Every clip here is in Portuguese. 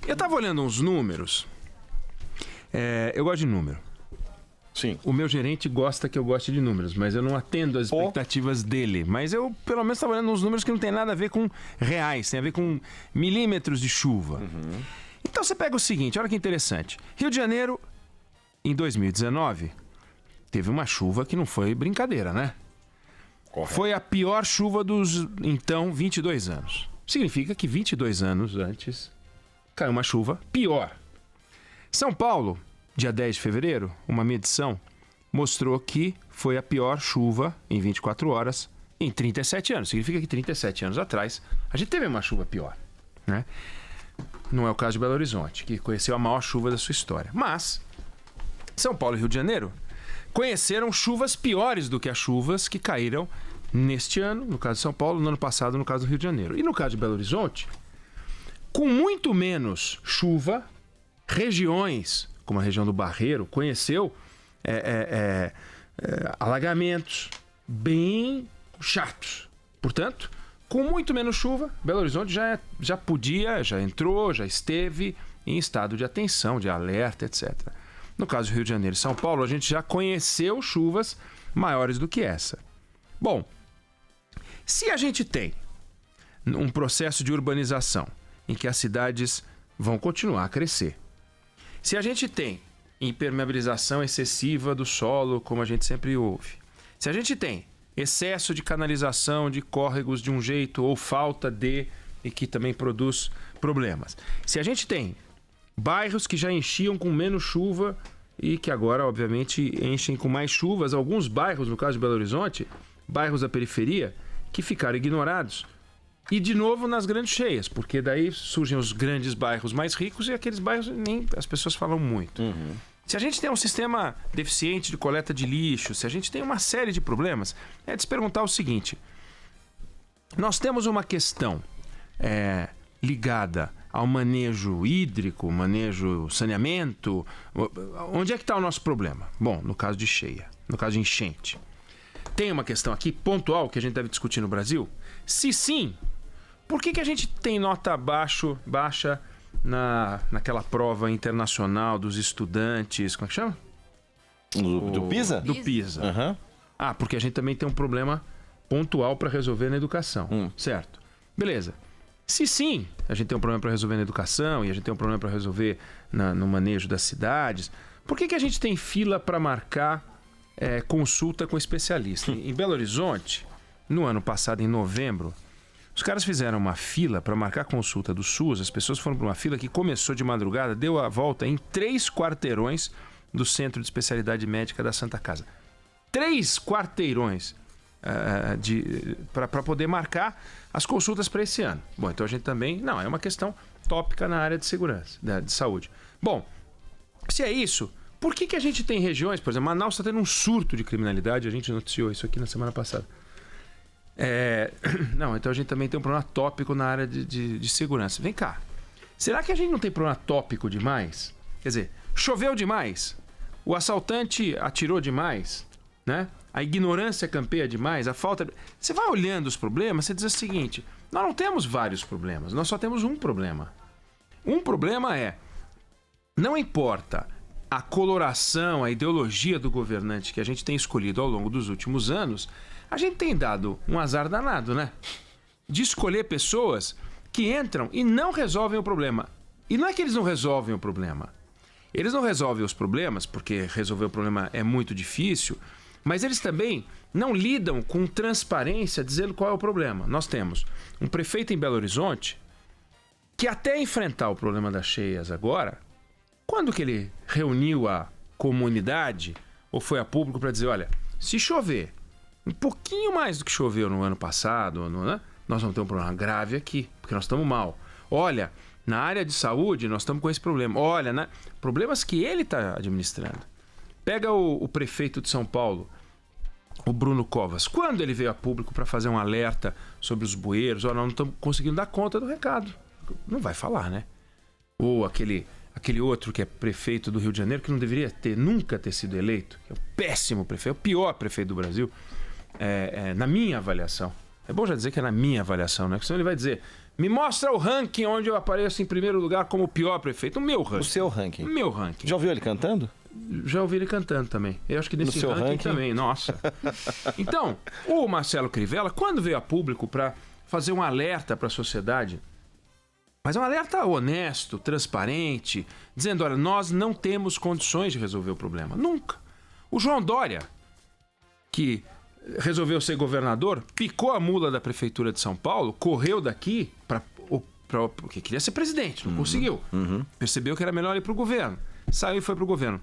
Eu tava olhando uns números. Eu gosto de número. Sim. O meu gerente gosta que eu goste de números, mas eu não atendo às expectativas dele. Mas eu, pelo menos, estava olhando uns números que não tem nada a ver com reais, tem a ver com milímetros de chuva. Então você pega o seguinte, olha que interessante. Rio de Janeiro, em 2019, teve uma chuva que não foi brincadeira, né? Correto. Foi a pior chuva dos, então, 22 anos. Significa que 22 anos antes caiu uma chuva pior. São Paulo, dia 10 de fevereiro, uma medição mostrou que foi a pior chuva em 24 horas em 37 anos. Significa que 37 anos atrás a gente teve uma chuva pior, né? Não é o caso de Belo Horizonte, que conheceu a maior chuva da sua história. Mas São Paulo e Rio de Janeiro conheceram chuvas piores do que as chuvas que caíram neste ano, no caso de São Paulo, no ano passado, no caso do Rio de Janeiro. E no caso de Belo Horizonte, com muito menos chuva, regiões como a região do Barreiro conheceu alagamentos bem chatos. Portanto, com muito menos chuva, Belo Horizonte já entrou, já esteve em estado de atenção, de alerta, etc. No caso do Rio de Janeiro e São Paulo, a gente já conheceu chuvas maiores do que essa. Bom, se a gente tem um processo de urbanização em que as cidades vão continuar a crescer, se a gente tem impermeabilização excessiva do solo, como a gente sempre ouve, se a gente tem excesso de canalização de córregos de um jeito ou falta de, e que também produz problemas, se a gente tem bairros que já enchiam com menos chuva e que agora, obviamente, enchem com mais chuvas, alguns bairros, no caso de Belo Horizonte, bairros da periferia, que ficaram ignorados. E de novo nas grandes cheias, porque daí surgem os grandes bairros mais ricos e aqueles bairros nem as pessoas falam muito. Se a gente tem um sistema deficiente de coleta de lixo, se a gente tem uma série de problemas, é de se perguntar o seguinte: nós temos uma questão ligada ao manejo hídrico, manejo saneamento. Onde é que está o nosso problema? Bom, no caso de cheia, no caso de enchente. Tem uma questão aqui pontual que a gente deve discutir no Brasil? Se sim, por que a gente tem nota baixa naquela prova internacional dos estudantes? Como é que chama? Do PISA? Do PISA. Uhum. Porque a gente também tem um problema pontual para resolver na educação. Certo. Beleza. Se sim, a gente tem um problema para resolver na educação e a gente tem um problema para resolver no manejo das cidades, por que a gente tem fila para marcar consulta com especialista? Em Belo Horizonte, no ano passado, em novembro, os caras fizeram uma fila para marcar consulta do SUS. As pessoas foram para uma fila que começou de madrugada, deu a volta em 3 quarteirões do Centro de Especialidade Médica da Santa Casa. 3 quarteirões para poder marcar as consultas para esse ano. Bom, então a gente também... Não, é uma questão tópica na área de segurança, de saúde. Bom, se é isso, por que a gente tem regiões... Por exemplo, Manaus está tendo um surto de criminalidade, a gente noticiou isso aqui na semana passada. Não, então a gente também tem um problema tópico na área de segurança. Vem cá, será que a gente não tem problema tópico demais? Quer dizer, choveu demais, o assaltante atirou demais, né? A ignorância campeia demais, a falta... Você vai olhando os problemas, você diz o seguinte: nós não temos vários problemas, nós só temos um problema. Um problema não importa a coloração, a ideologia do governante que a gente tem escolhido ao longo dos últimos anos, a gente tem dado um azar danado, né? De escolher pessoas que entram e não resolvem o problema. E não é que eles não resolvem o problema. Eles não resolvem os problemas, porque resolver o problema é muito difícil, mas eles também não lidam com transparência dizendo qual é o problema. Nós temos um prefeito em Belo Horizonte que, até enfrentar o problema das cheias agora, quando que ele reuniu a comunidade ou foi a público para dizer: olha, se chover um pouquinho mais do que choveu no ano passado, né, nós vamos ter um problema grave aqui, porque nós estamos mal. Olha, na área de saúde nós estamos com esse problema. Olha, problemas que ele está administrando. Pega o prefeito de São Paulo, o Bruno Covas. Quando ele veio a público para fazer um alerta sobre os bueiros, nós não estamos conseguindo dar conta do recado. Não vai falar, né? Ou aquele outro que é prefeito do Rio de Janeiro, que não deveria nunca ter sido eleito, que é o péssimo prefeito, o pior prefeito do Brasil, na minha avaliação. É bom já dizer que é na minha avaliação, né? Porque senão ele vai dizer: Me mostra o ranking onde eu apareço em primeiro lugar como o pior prefeito. O meu ranking. O seu ranking. O meu ranking. Já ouviu ele cantando? Já ouvi ele cantando também. Eu acho que nesse seu ranking também. Nossa. Então, o Marcelo Crivella, quando veio a público para fazer um alerta para a sociedade, mas é um alerta honesto, transparente, dizendo, olha, nós não temos condições de resolver o problema. Nunca. O João Dória, que resolveu ser governador, picou a mula da Prefeitura de São Paulo, correu daqui porque queria ser presidente, não conseguiu. Percebeu que era melhor ir para o governo. Saiu e foi para o governo.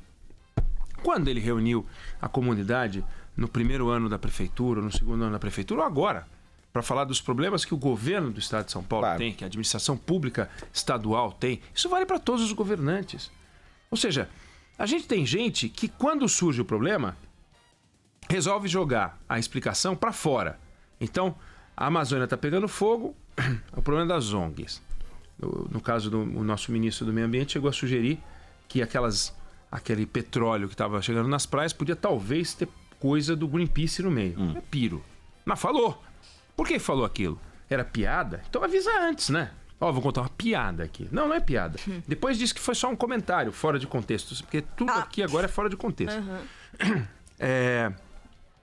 Quando ele reuniu a comunidade no primeiro ano da Prefeitura, no segundo ano da Prefeitura, ou agora, para falar dos problemas que o governo do Estado de São Paulo tem, que a administração pública estadual tem, isso vale para todos os governantes. Ou seja, a gente tem gente que, quando surge o problema, resolve jogar a explicação para fora. Então, a Amazônia está pegando fogo, é o problema das ONGs. No caso do nosso ministro do Meio Ambiente, chegou a sugerir que aquele petróleo que estava chegando nas praias podia talvez ter coisa do Greenpeace no meio. É piro. Mas falou. Por que falou aquilo? Era piada? Então avisa antes, né? Ó, vou contar uma piada aqui. Não, não é piada. Depois disse que foi só um comentário, fora de contexto. Porque tudo aqui agora é fora de contexto.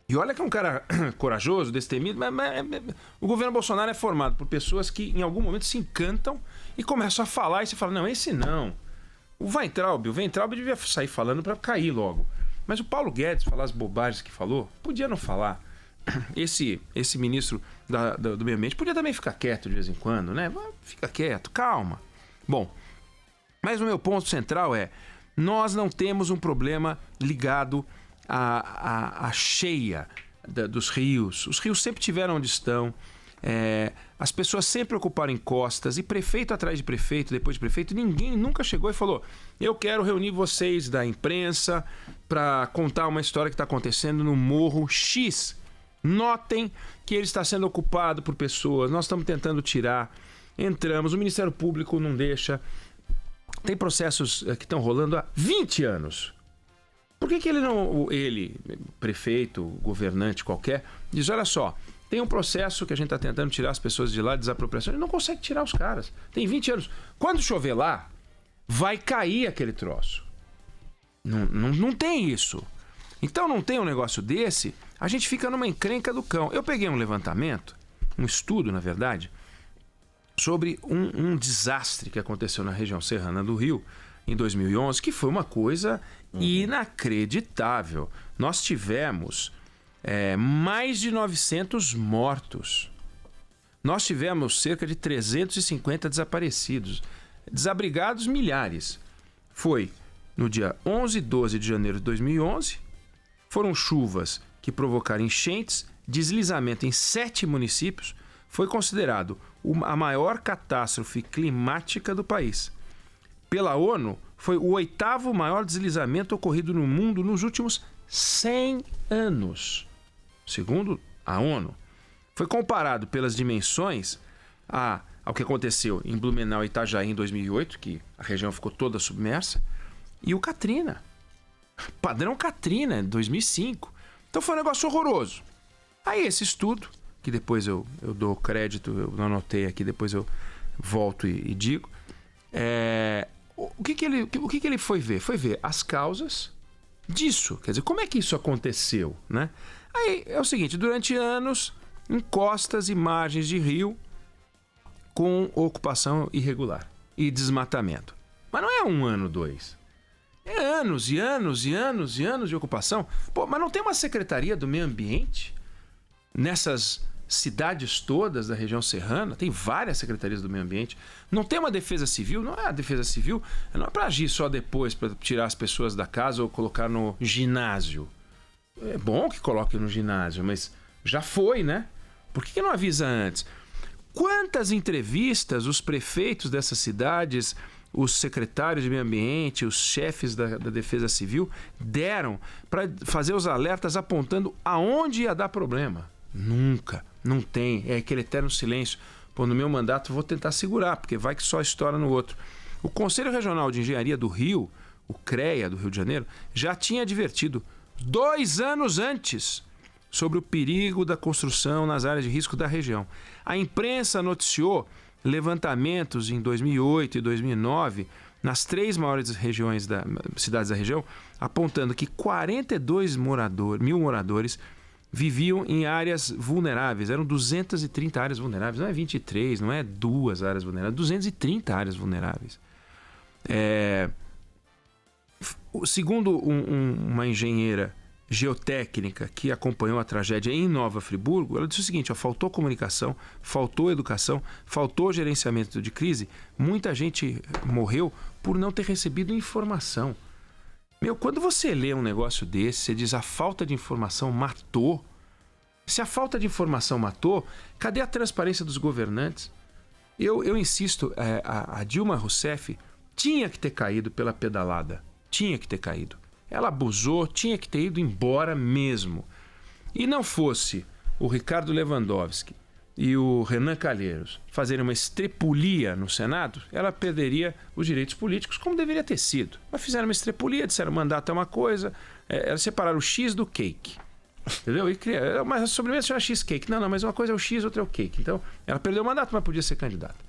E olha que é um cara corajoso, destemido, mas o governo Bolsonaro é formado por pessoas que em algum momento se encantam e começam a falar e você fala, não, esse não. O Weintraub devia sair falando para cair logo. Mas o Paulo Guedes falar as bobagens que falou, podia não falar. Esse ministro do Meio Ambiente podia também ficar quieto de vez em quando, né? Fica quieto, calma. Bom, mas o meu ponto central é, nós não temos um problema ligado à cheia dos rios. Os rios sempre tiveram onde estão. As pessoas sempre ocuparam encostas, e prefeito atrás de prefeito, depois de prefeito, ninguém nunca chegou e falou, eu quero reunir vocês da imprensa para contar uma história que está acontecendo no Morro X. Notem que ele está sendo ocupado por pessoas, nós estamos tentando tirar, entramos, o Ministério Público não deixa. Tem processos que estão rolando há 20 anos. Por que ele, prefeito, governante qualquer, diz, olha só, tem um processo que a gente está tentando tirar as pessoas de lá, desapropriação, ele não consegue tirar os caras. Tem 20 anos. Quando chover lá, vai cair aquele troço. Não tem isso. Então não tem um negócio desse, a gente fica numa encrenca do cão. Eu peguei um levantamento, um estudo, na verdade, sobre um desastre que aconteceu na região serrana do Rio, em 2011, que foi uma coisa inacreditável. Nós tivemos mais de 900 mortos. Nós tivemos cerca de 350 desaparecidos. Desabrigados, milhares. Foi no dia 11 e 12 de janeiro de 2011. Foram chuvas que provocaram enchentes, deslizamento em 7 municípios. Foi considerado a maior catástrofe climática do país. Pela ONU, foi o 8º maior deslizamento ocorrido no mundo nos últimos 100 anos. Segundo a ONU. Foi comparado pelas dimensões ao que aconteceu em Blumenau e Itajaí em 2008, que a região ficou toda submersa, e o Katrina. Padrão Katrina, em 2005. Então foi um negócio horroroso. Aí esse estudo, que depois eu dou crédito, eu não anotei aqui, depois eu volto e digo. O que ele foi ver? Foi ver as causas disso. Quer dizer, como é que isso aconteceu, né? Aí é o seguinte, durante anos, encostas e margens de rio com ocupação irregular e desmatamento. Mas não é 1 ano, 2. É anos e anos e anos e anos de ocupação. Pô, mas não tem uma secretaria do meio ambiente nessas cidades todas da região serrana? Tem várias secretarias do meio ambiente. Não tem uma defesa civil? Não é a defesa civil, não é para agir só depois, para tirar as pessoas da casa ou colocar no ginásio. É bom que coloque no ginásio, mas já foi, né? Por que não avisa antes? Quantas entrevistas os prefeitos dessas cidades, os secretários de meio ambiente, os chefes da defesa civil deram para fazer os alertas apontando aonde ia dar problema? Nunca, não tem, é aquele eterno silêncio. Pô, no meu mandato vou tentar segurar, porque vai que só estoura no outro. O Conselho Regional de Engenharia do Rio, o CREA do Rio de Janeiro, já tinha advertido 2 anos antes sobre o perigo da construção nas áreas de risco da região. A imprensa noticiou levantamentos em 2008 e 2009 nas 3 maiores cidades da região, apontando que 42 mil moradores viviam em áreas vulneráveis. Eram 230 áreas vulneráveis, não é 23, não é 2 áreas vulneráveis, 230 áreas vulneráveis. Segundo uma engenheira geotécnica que acompanhou a tragédia em Nova Friburgo, ela disse o seguinte: faltou comunicação, faltou educação, faltou gerenciamento de crise, muita gente morreu por não ter recebido informação. Quando você lê um negócio desse, você diz: a falta de informação matou. Se a falta de informação matou, cadê a transparência dos governantes? Eu insisto, a Dilma Rousseff tinha que ter caído pela pedalada. Tinha que ter caído. Ela abusou, tinha que ter ido embora mesmo. E não fosse o Ricardo Lewandowski e o Renan Calheiros fazerem uma estrepulia no Senado, ela perderia os direitos políticos, como deveria ter sido. Mas fizeram uma estrepulia, disseram: mandato é uma coisa, era separar o X do cake. Entendeu? E mas a sobremesa chama X-cake. Não, mas uma coisa é o X, outra é o cake. Então, ela perdeu o mandato, mas podia ser candidata.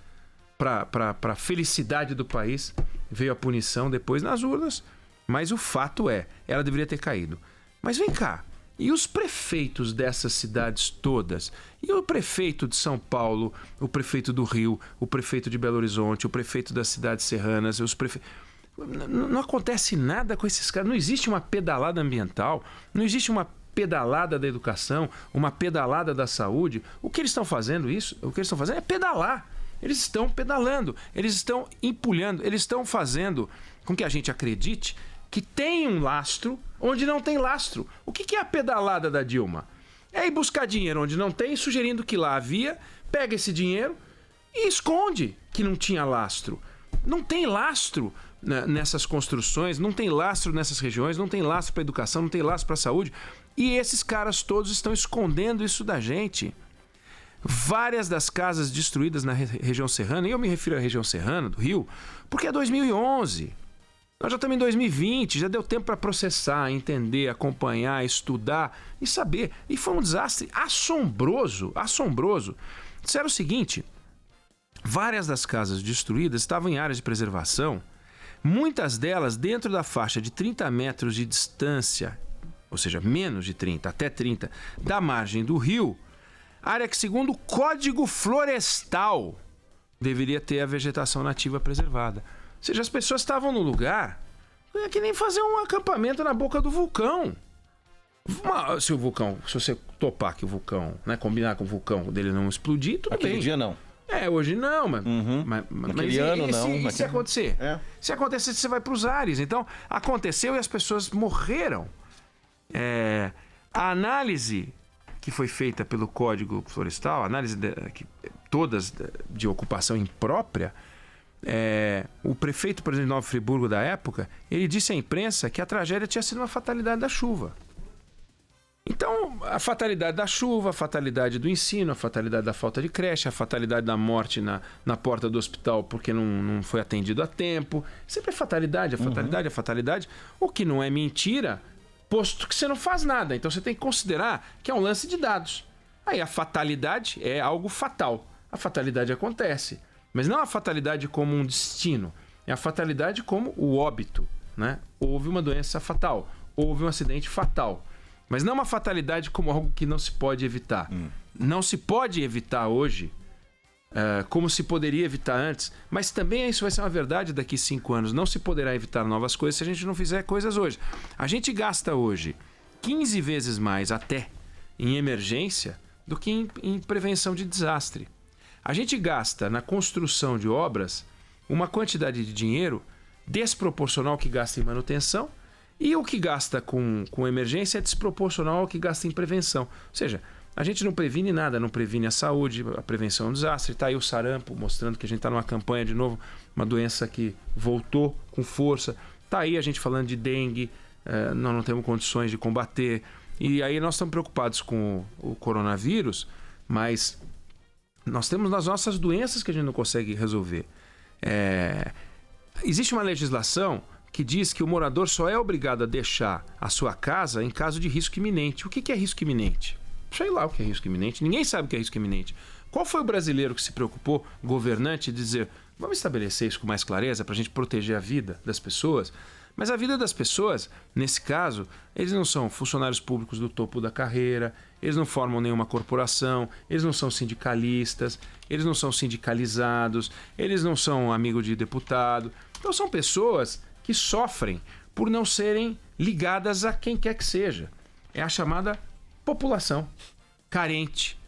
Para a felicidade do país, veio a punição depois nas urnas, mas o fato é, ela deveria ter caído. Mas vem cá, e os prefeitos dessas cidades todas? E o prefeito de São Paulo, o prefeito do Rio, o prefeito de Belo Horizonte, o prefeito das cidades serranas, os prefeitos... Não acontece nada com esses caras. Não existe uma pedalada ambiental, não existe uma pedalada da educação, uma pedalada da saúde. O que eles estão fazendo é pedalar. Eles estão pedalando, eles estão empulhando, eles estão fazendo com que a gente acredite que tem um lastro onde não tem lastro. O que é a pedalada da Dilma? É ir buscar dinheiro onde não tem, sugerindo que lá havia, pega esse dinheiro e esconde que não tinha lastro. Não tem lastro nessas construções, não tem lastro nessas regiões, não tem lastro para a educação, não tem lastro para a saúde. E esses caras todos estão escondendo isso da gente. Várias das casas destruídas na região serrana, e eu me refiro à região serrana do Rio, porque é 2011. Nós já estamos em 2020, já deu tempo para processar, entender, acompanhar, estudar e saber. E foi um desastre assombroso. Disseram o seguinte: várias das casas destruídas estavam em áreas de preservação, muitas delas dentro da faixa de 30 metros de distância, ou seja, menos de 30, até 30, da margem do rio, área que, segundo o Código Florestal, deveria ter a vegetação nativa preservada. Ou seja, as pessoas estavam no lugar, é que nem fazer um acampamento na boca do vulcão. Se você topar que o vulcão, combinar com o vulcão dele não explodir, tudo bem. Aquele dia não. Hoje não, mas... Naquele ano não. E se acontecer? Se acontecer, você vai para os ares. Então, aconteceu e as pessoas morreram. A análise que foi feita pelo Código Florestal, análise todas de ocupação imprópria, o prefeito, por exemplo, de Nova Friburgo da época, ele disse à imprensa que a tragédia tinha sido uma fatalidade da chuva. Então, a fatalidade da chuva, a fatalidade do ensino, a fatalidade da falta de creche, a fatalidade da morte na porta do hospital porque não foi atendido a tempo. Sempre é fatalidade, a fatalidade. O que não é mentira, posto que você não faz nada. Então, você tem que considerar que é um lance de dados. Aí, a fatalidade é algo fatal. A fatalidade acontece. Mas não a fatalidade como um destino. É a fatalidade como o óbito. Houve uma doença fatal. Houve um acidente fatal. Mas não uma fatalidade como algo que não se pode evitar. Não se pode evitar hoje, como se poderia evitar antes. Mas também isso vai ser uma verdade daqui a 5 anos. Não se poderá evitar novas coisas se a gente não fizer coisas hoje. A gente gasta hoje 15 vezes mais até em emergência do que em prevenção de desastre. A gente gasta na construção de obras uma quantidade de dinheiro desproporcional ao que gasta em manutenção, e o que gasta com emergência é desproporcional ao que gasta em prevenção. Ou seja, a gente não previne nada, não previne a saúde, a prevenção é um desastre. Está aí o sarampo mostrando que a gente está numa campanha de novo, uma doença que voltou com força. Está aí a gente falando de dengue, nós não temos condições de combater. E aí nós estamos preocupados com o coronavírus, mas nós temos as nossas doenças que a gente não consegue resolver. Existe uma legislação que diz que o morador só é obrigado a deixar a sua casa em caso de risco iminente. O que é risco iminente? Sei lá o que é risco iminente. Ninguém sabe o que é risco iminente. Qual foi o brasileiro que se preocupou, governante, de dizer, vamos estabelecer isso com mais clareza para a gente proteger a vida das pessoas? Mas a vida das pessoas, nesse caso, eles não são funcionários públicos do topo da carreira, eles não formam nenhuma corporação, eles não são sindicalistas, eles não são sindicalizados, eles não são amigos de deputado. Então são pessoas que sofrem por não serem ligadas a quem quer que seja. É a chamada população carente,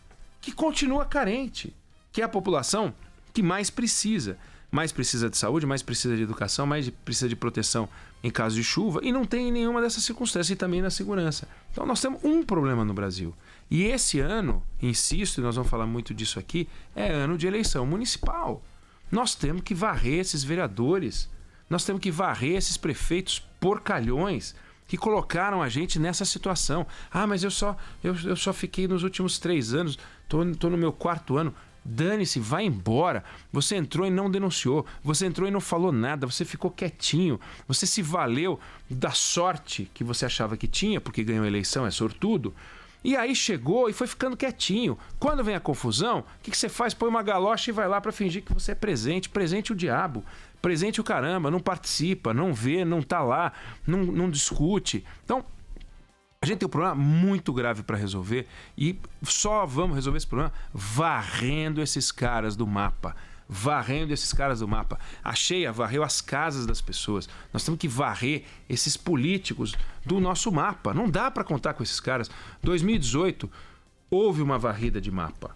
que continua carente, que é a população que mais precisa de saúde, mais precisa de educação, mais precisa de proteção em caso de chuva e não tem nenhuma dessas circunstâncias e também na segurança. Então nós temos um problema no Brasil. E esse ano, insisto, e nós vamos falar muito disso aqui, é ano de eleição municipal. Nós temos que varrer esses vereadores, nós temos que varrer esses prefeitos porcalhões que colocaram a gente nessa situação. Ah, mas eu só fiquei nos últimos 3 anos, tô no meu 4º ano. Dane-se, vai embora. Você entrou e não denunciou. Você entrou e não falou nada. Você ficou quietinho. Você se valeu da sorte que você achava que tinha, porque ganhou a eleição, é sortudo. E aí chegou e foi ficando quietinho. Quando vem a confusão, o que você faz? Põe uma galocha e vai lá para fingir que você é presente. Presente o diabo. Presente o caramba. Não participa, não vê, não tá lá, não discute. Então, a gente tem um problema muito grave para resolver e só vamos resolver esse problema varrendo esses caras do mapa. Varrendo esses caras do mapa. A Cheia varreu as casas das pessoas. Nós temos que varrer esses políticos do nosso mapa. Não dá para contar com esses caras. 2018, houve uma varrida de mapa.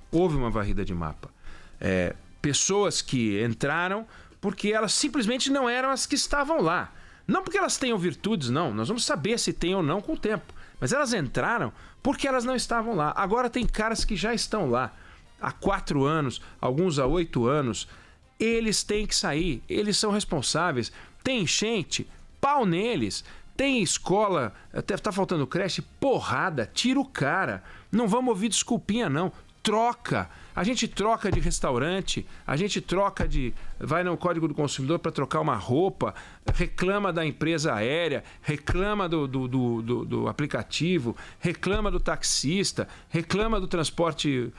Pessoas que entraram porque elas simplesmente não eram as que estavam lá. Não porque elas tenham virtudes, não. Nós vamos saber se tem ou não com o tempo. Mas elas entraram porque elas não estavam lá. Agora tem caras que já estão lá há 4 anos, alguns há 8 anos. Eles têm que sair, eles são responsáveis. Tem enchente, pau neles. Tem escola, até tá faltando creche, porrada, tira o cara. Não vamos ouvir desculpinha, não. Troca. A gente troca de restaurante, a gente troca vai no Código do Consumidor para trocar uma roupa, reclama da empresa aérea, reclama do aplicativo, reclama do taxista, reclama do transporte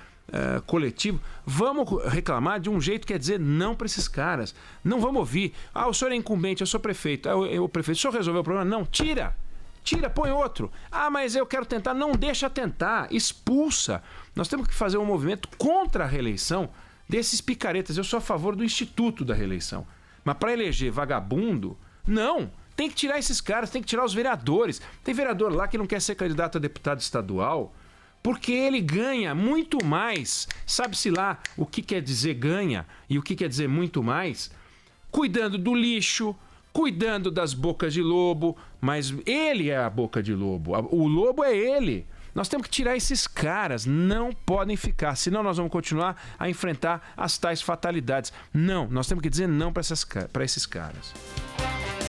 coletivo. Vamos reclamar de um jeito que quer dizer não para esses caras. Não vamos ouvir. Ah, o senhor é incumbente, eu sou prefeito. O prefeito, o senhor resolveu o problema? Não, tira, põe outro. Ah, mas eu quero tentar. Não deixa tentar, expulsa. Nós temos que fazer um movimento contra a reeleição desses picaretas. Eu sou a favor do Instituto da Reeleição. Mas para eleger vagabundo, não. Tem que tirar esses caras, tem que tirar os vereadores. Tem vereador lá que não quer ser candidato a deputado estadual porque ele ganha muito mais. Sabe-se lá o que quer dizer ganha e o que quer dizer muito mais? Cuidando do lixo, cuidando das bocas de lobo, mas ele é a boca de lobo. O lobo é ele. Nós temos que tirar esses caras, não podem ficar, senão nós vamos continuar a enfrentar as tais fatalidades. Não, nós temos que dizer não para esses caras.